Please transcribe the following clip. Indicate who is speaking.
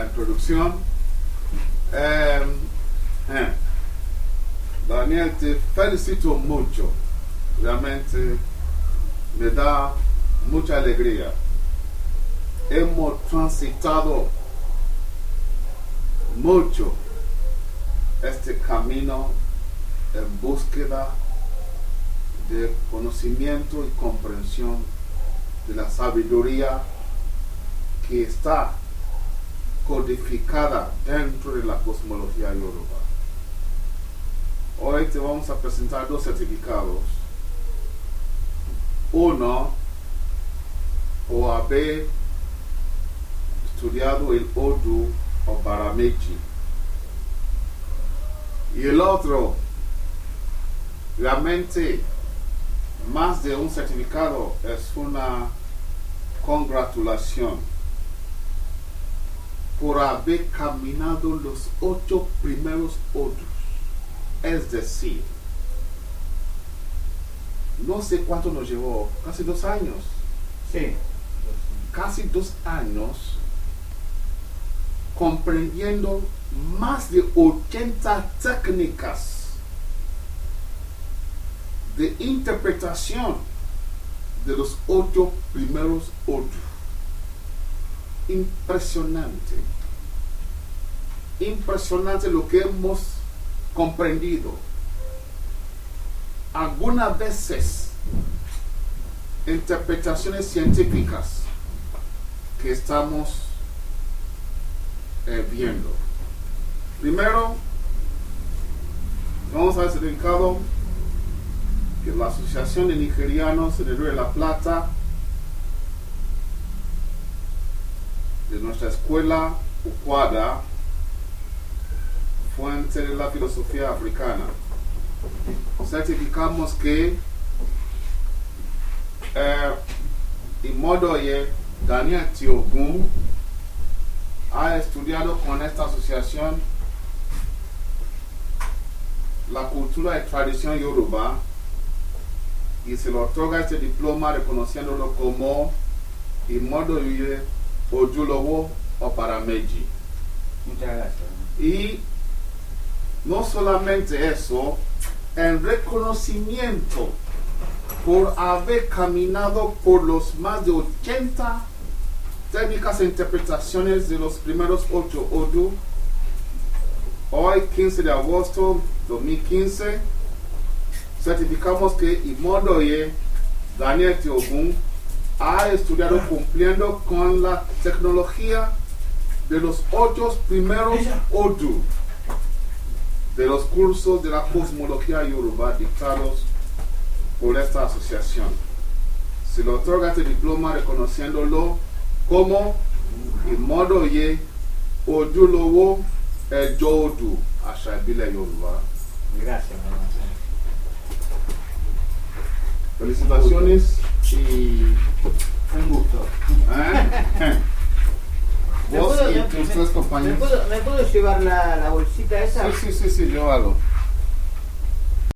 Speaker 1: introducción. Daniel, te felicito mucho. Realmente me da mucha alegría. Hemos transitado mucho este camino en búsqueda de conocimiento y comprensión de la sabiduría que está codificada dentro de la cosmología yoruba. Hoy te vamos a presentar dos certificados. Uno, por haber estudiado el Odu o Baramechi. Y el otro, realmente, más de un certificado, es una congratulación por haber caminado los 8 primeros Odus. Es decir, no sé cuánto nos llevó, casi 2 años.
Speaker 2: Sí.
Speaker 1: Casi 2 años comprendiendo más de 80 técnicas de interpretación de los 8 primeros Odus. Impresionante. Impresionante lo que hemos comprendido. Algunas veces interpretaciones científicas que estamos viendo. Primero, vamos a ver certificado que la Asociación de Nigerianos en el Río de la Plata, de nuestra escuela Ukwada, fuente de la filosofía africana, certificamos que Imodoye Daniel Tiogun ha estudiado con esta asociación la cultura y tradición yoruba y se le otorga este diploma reconociéndolo como Imodoye Ojulowo Oparameji.
Speaker 2: Muchas gracias.
Speaker 1: Y no solamente eso, en reconocimiento por haber caminado por los más de 80 técnicas e interpretaciones de los primeros 8 Odu, hoy 15 de agosto 2015, certificamos que Imodoye Daniel Tiogun ha estudiado cumpliendo con la tecnología de los 8 primeros Odu de los cursos de la cosmología yoruba dictados por esta asociación. Se le otorga este diploma reconociéndolo como Imodoye Ojulowo Ejo-Odu Àṣà Ìbílẹ̀ Yoruba.
Speaker 2: Gracias, hermano.
Speaker 1: Felicitaciones y
Speaker 2: Un gusto.
Speaker 1: vos y tus 3 compañeros.
Speaker 2: ¿Me puedo llevar la bolsita esa?
Speaker 1: Sí, llévalo.